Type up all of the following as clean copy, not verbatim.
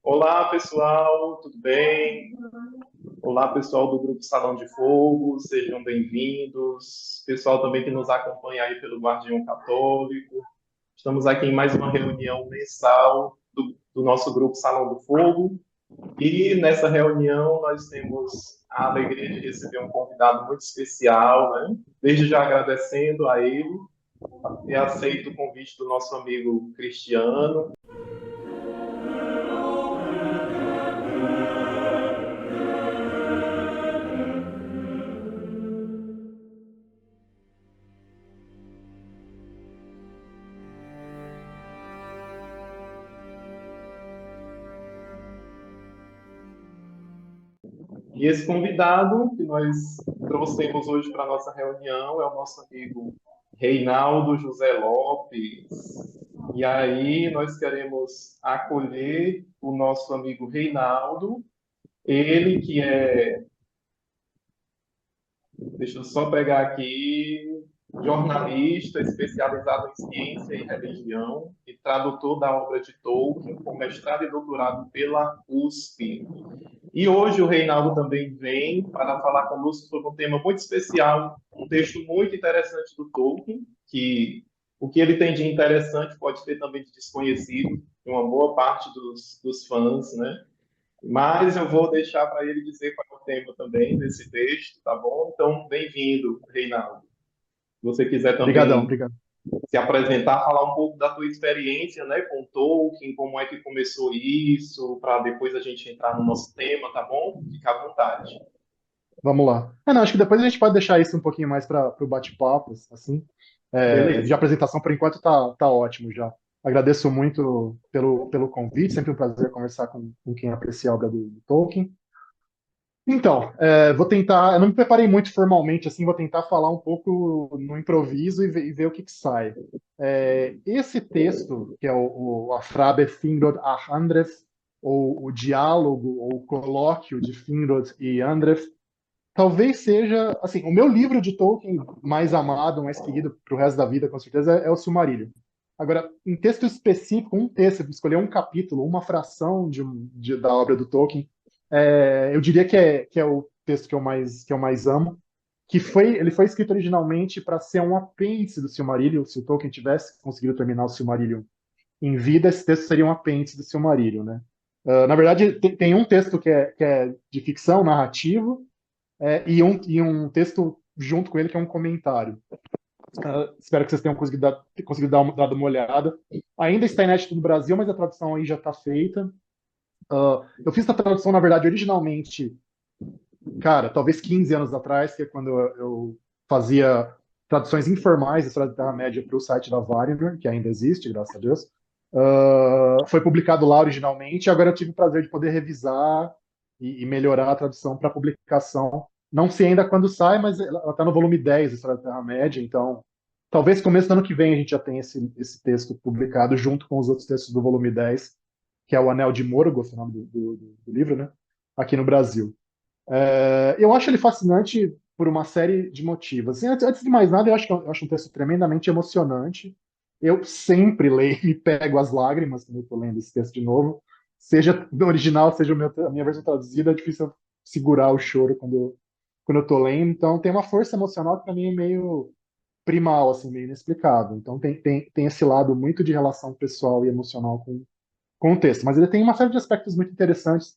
Olá, pessoal, tudo bem? Olá, pessoal do Grupo Salão de Fogo, sejam bem-vindos. Pessoal também que nos acompanha aí pelo Guardião Católico. Estamos aqui em mais uma reunião mensal do nosso Grupo Salão do Fogo. E nessa reunião nós temos a alegria de receber um convidado muito especial, né? Desde já agradecendo a ele e aceito o convite do nosso amigo Cristiano. E esse convidado que nós trouxemos hoje para a nossa reunião é o nosso amigo Reinaldo José Lopes. E aí nós queremos acolher o nosso amigo Reinaldo, ele que é, deixa eu só pegar aqui, jornalista especializado em ciência e religião e tradutor da obra de Tolkien, com mestrado e doutorado pela USP. E hoje o Reinaldo também vem para falar conosco sobre um tema muito especial, um texto muito interessante do Tolkien, que o que ele tem de interessante pode ter também de desconhecido de uma boa parte dos fãs, né? Mas eu vou deixar para ele dizer qual é o tema também desse texto, tá bom? Então, bem-vindo, Reinaldo. Se você quiser Obrigadão, também obrigado. se apresentar, falar um pouco da tua experiência, né, com Tolkien, como é que começou isso, para depois a gente entrar no nosso tema, tá bom? Fica à vontade. Vamos lá. Não, acho que depois a gente pode deixar isso um pouquinho mais para o bate-papo, assim. De Beleza. apresentação, por enquanto, tá ótimo já. Agradeço muito pelo convite, sempre um prazer conversar com quem aprecia a obra do Tolkien. Então, vou tentar, eu não me preparei muito formalmente, assim, vou tentar falar um pouco no improviso e ver o que sai. Esse texto, que é o A Frabe Finrod a Andref, ou o diálogo, ou o colóquio de Finrod e Andref, talvez seja, assim, o meu livro de Tolkien mais amado, mais querido pro resto da vida, com certeza, é o Silmarillion. Agora, em texto específico, um texto, escolher um capítulo, uma fração da obra do Tolkien, eu diria que é o texto que eu mais amo, ele foi escrito originalmente para ser um apêndice do Silmarillion. Se o Tolkien tivesse conseguido terminar o Silmarillion em vida, esse texto seria um apêndice do Silmarillion, né? Na verdade, tem um texto que é de ficção, narrativo, e um texto junto com ele que é um comentário. Espero que vocês tenham conseguido dar uma olhada. Ainda está inédito no Brasil, mas a tradução aí já está feita. Eu fiz a tradução, na verdade, originalmente, cara, talvez 15 anos atrás, que é quando eu fazia traduções informais da História da Terra-média para o site da Varinor, que ainda existe, graças a Deus. Foi publicado lá originalmente, e agora eu tive o prazer de poder revisar e melhorar a tradução para publicação. Não sei ainda quando sai, mas ela está no volume 10 da História da Terra-média, então talvez começo do ano que vem a gente já tenha esse texto publicado junto com os outros textos do volume 10, que é o Anel de Morgoth, o nome do livro, né? Aqui no Brasil. Eu acho ele fascinante por uma série de motivos. Assim, antes de mais nada, eu acho um texto tremendamente emocionante. Eu sempre leio e pego as lágrimas quando eu estou lendo esse texto de novo. Seja no original, seja a minha versão traduzida, é difícil eu segurar o choro quando eu estou lendo. Então, tem uma força emocional que para mim é meio primal, assim, meio inexplicável. Então, tem esse lado muito de relação pessoal e emocional com o texto. Mas ele tem uma série de aspectos muito interessantes.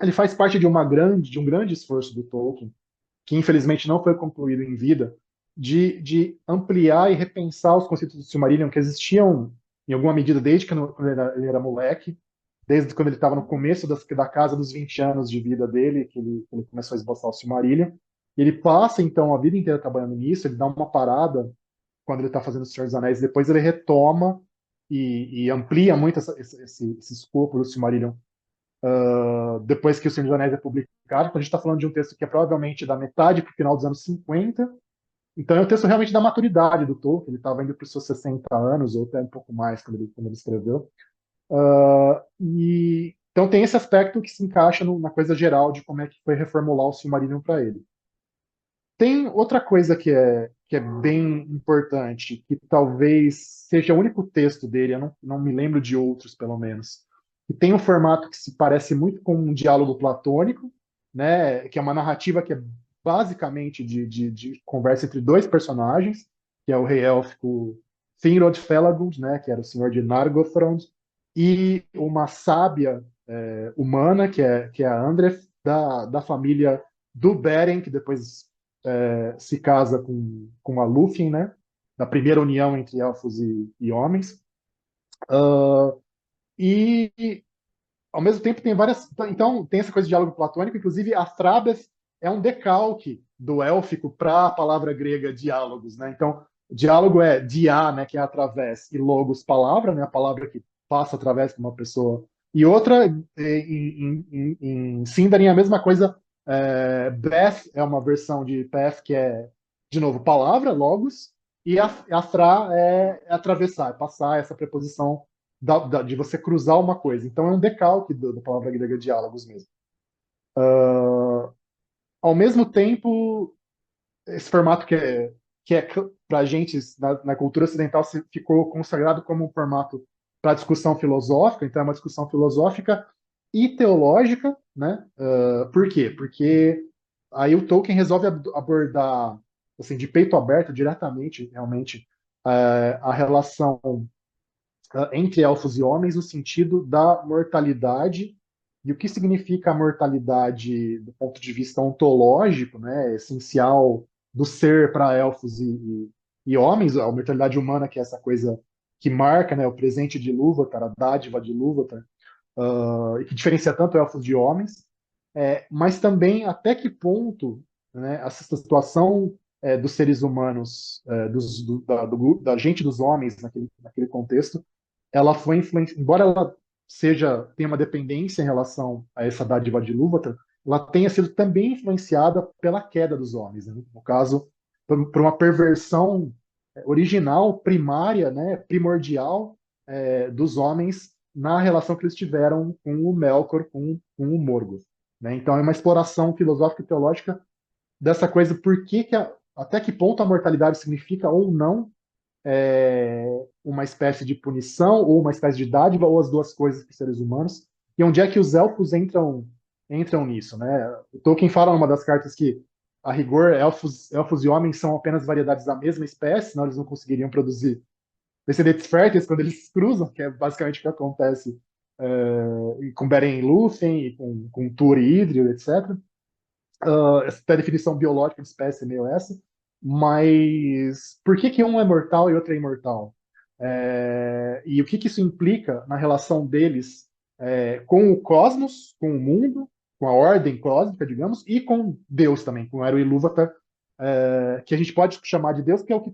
Ele faz parte de um grande esforço do Tolkien, que infelizmente não foi concluído em vida, de ampliar e repensar os conceitos do Silmarillion que existiam em alguma medida desde quando ele era moleque, desde quando ele estava no começo da casa dos 20 anos de vida dele, que ele começou a esboçar o Silmarillion. E ele passa, então, a vida inteira trabalhando nisso, ele dá uma parada quando ele está fazendo O Senhor dos Anéis, depois ele retoma e amplia muito esse escopo do Silmarillion depois que O Senhor dos Anéis é publicado. Então a gente está falando de um texto que é provavelmente da metade para o final dos anos 50. Então é um texto realmente da maturidade do Tolkien. Ele estava indo para os seus 60 anos, ou até um pouco mais, quando ele escreveu. Então tem esse aspecto que se encaixa na coisa geral de como é que foi reformular o Silmarillion para ele. Tem outra coisa que é bem importante, que talvez seja o único texto dele, eu não me lembro de outros, pelo menos, que tem um formato que se parece muito com um diálogo platônico, né? Que é uma narrativa que é basicamente de conversa entre dois personagens, que é o rei élfico Finrod Felagund, né? Que era o senhor de Nargothrond, e uma sábia humana, que é a Andref, da família do Beren, que depois se casa com a Lúthien, né? Da primeira união entre elfos e homens. Ah, e, ao mesmo tempo, tem várias. Então, tem essa coisa de diálogo platônico, inclusive, Astrabes é um decalque do élfico para a palavra grega diálogos, né? Então, diálogo é dia, né, que é através, e logos, palavra, né, a palavra que passa através de uma pessoa. E outra, em Sindarin, é a mesma coisa. Beth é uma versão de Path que é, de novo, palavra, logos, e Afra é atravessar, é passar essa preposição de você cruzar uma coisa. Então é um decalque da palavra grega diálogos mesmo. Ao mesmo tempo, esse formato que é para a gente, na cultura ocidental, ficou consagrado como um formato para discussão filosófica, então é uma discussão filosófica e teológica, né? Por quê? Porque aí o Tolkien resolve abordar, assim, de peito aberto, diretamente, realmente, a relação entre elfos e homens no sentido da mortalidade e o que significa a mortalidade do ponto de vista ontológico, né, essencial do ser para elfos e homens, a mortalidade humana, que é essa coisa que marca, né, o presente de Ilúvatar, a dádiva de Ilúvatar, e que diferencia tanto elfos de homens, mas também até que ponto, né, essa situação dos seres humanos, da gente dos homens naquele contexto, ela foi influenciada, embora ela tenha uma dependência em relação a essa dádiva de Ilúvatar, ela tenha sido também influenciada pela queda dos homens, né? No caso, por uma perversão original, primária, né, primordial, dos homens na relação que eles tiveram com o Melkor, com o Morgoth, né? Então é uma exploração filosófica e teológica dessa coisa, até que ponto a mortalidade significa ou não uma espécie de punição ou uma espécie de dádiva ou as duas coisas para os seres humanos, e onde é que os elfos entram nisso, né? O Tolkien fala numa das cartas que, a rigor, elfos e homens são apenas variedades da mesma espécie, senão eles não conseguiriam produzir descendentes férteis quando eles se cruzam, que é basicamente o que acontece com Beren e Lúthien, e com Túr e Idril, etc. Essa definição biológica de espécie é meio essa, mas por que um é mortal e outro é imortal? E o que isso implica na relação deles com o cosmos, com o mundo, com a ordem cósmica, digamos, e com Deus também, com Eru Ilúvatar, que a gente pode chamar de Deus, que é o que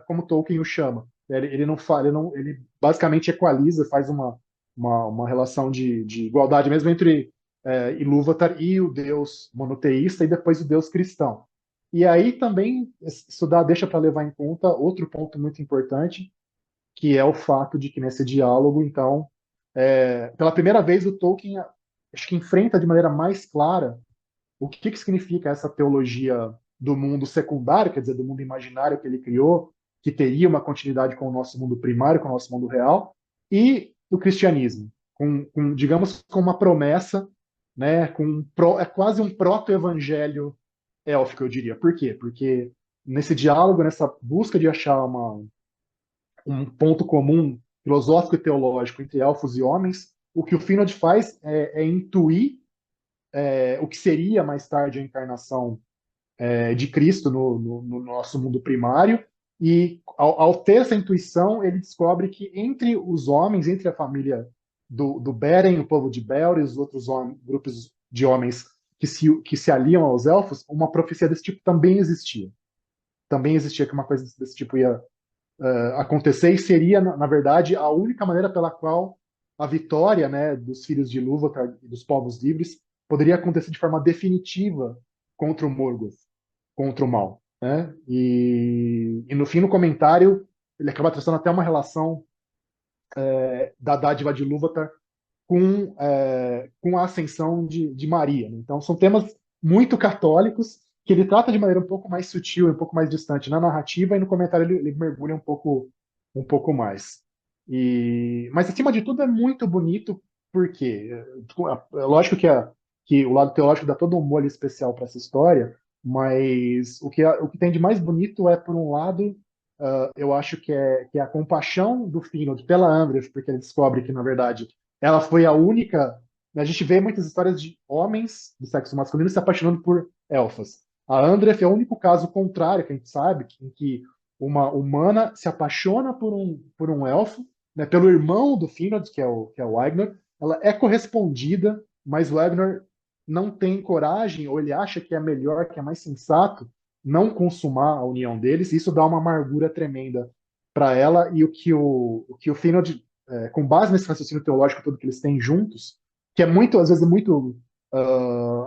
como Tolkien o chama. Ele não fala, ele basicamente equaliza, faz uma relação de igualdade mesmo entre Ilúvatar e o Deus monoteísta e depois o Deus cristão. E aí também deixa para levar em conta outro ponto muito importante, que é o fato de que nesse diálogo, então, pela primeira vez o Tolkien acho que enfrenta de maneira mais clara o que significa essa teologia do mundo secundário, quer dizer, do mundo imaginário que ele criou, que teria uma continuidade com o nosso mundo primário, com o nosso mundo real, e do cristianismo, digamos, com uma promessa, né, é quase um proto-evangelho élfico, eu diria. Por quê? Porque nesse diálogo, nessa busca de achar um ponto comum filosófico e teológico entre elfos e homens, o que o Finod faz é intuir o que seria mais tarde a encarnação de Cristo no nosso mundo primário, e ao ter essa intuição, ele descobre que entre os homens, entre a família do Beren, o povo de Belr e os outros grupos de homens que se aliam aos elfos, uma profecia desse tipo também existia. Também existia que uma coisa desse tipo ia acontecer, e seria, na verdade, a única maneira pela qual a vitória, né, dos filhos de Ilúvatar e dos povos livres poderia acontecer de forma definitiva contra o Morgoth, contra o mal, né? E no fim, no comentário, ele acaba traçando até uma relação da dádiva de Ilúvatar com a ascensão de Maria, né? Então, são temas muito católicos que ele trata de maneira um pouco mais sutil, um pouco mais distante na narrativa, e no comentário ele mergulha um pouco mais. Mas, acima de tudo, é muito bonito por quê? É lógico que o lado teológico dá todo um molho especial para essa história, mas o que tem de mais bonito é, por um lado, eu acho que é a compaixão do Finod pela Andres, porque ele descobre que, na verdade, ela foi a única. A gente vê muitas histórias de homens do sexo masculino se apaixonando por elfas. A Andref é o único caso contrário que a gente sabe, em que uma humana se apaixona por um elfo, né, pelo irmão do Finrod, que é o Aegnor. Ela é correspondida, mas o Aegnor não tem coragem, ou ele acha que é melhor, que é mais sensato, não consumar a união deles. E isso dá uma amargura tremenda para ela. E o que o Finrod, com base nesse raciocínio teológico todo que eles têm juntos, que é muito, às vezes, é muito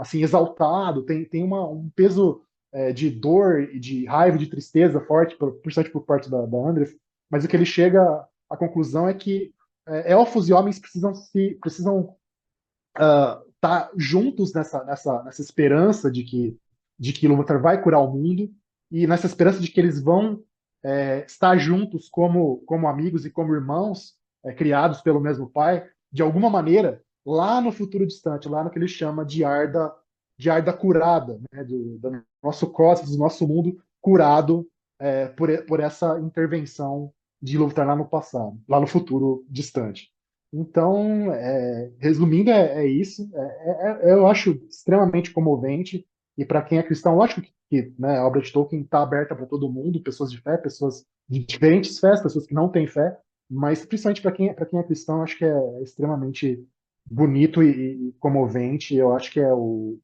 assim, exaltado, tem um peso de dor e de raiva, de tristeza forte, principalmente por parte da Andref, mas o que ele chega à conclusão é que elfos e homens precisam estar juntos nessa esperança de que Ilúvatar vai curar o mundo e nessa esperança de que eles vão estar juntos como amigos e como irmãos, criados pelo mesmo pai, de alguma maneira, lá no futuro distante, lá no que ele chama de Arda curada, né, do nosso cosmos, do nosso mundo curado por essa intervenção de Ilúvatar lá no passado, lá no futuro distante. Então, resumindo, é isso. Eu acho extremamente comovente. E para quem é cristão, lógico né, a obra de Tolkien está aberta para todo mundo, pessoas de fé, pessoas de diferentes fés, pessoas que não têm fé, mas principalmente para quem é cristão, acho que é extremamente bonito e comovente. Eu acho que é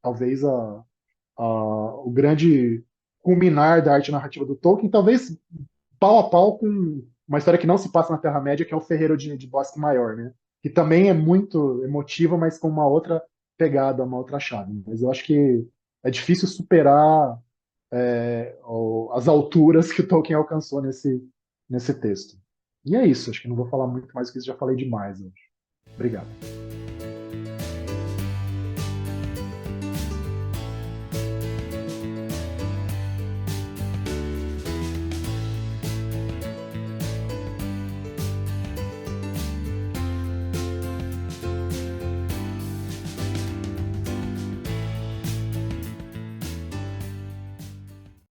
talvez o grande culminar da arte narrativa do Tolkien, talvez pau a pau com uma história que não se passa na Terra-média, que é o Ferreiro de Bosque Maior, né? Que também é muito emotiva, mas com uma outra pegada, uma outra chave. Mas eu acho que é difícil superar as alturas que o Tolkien alcançou nesse texto. E é isso, acho que não vou falar muito mais que isso, já falei demais hoje. Obrigado.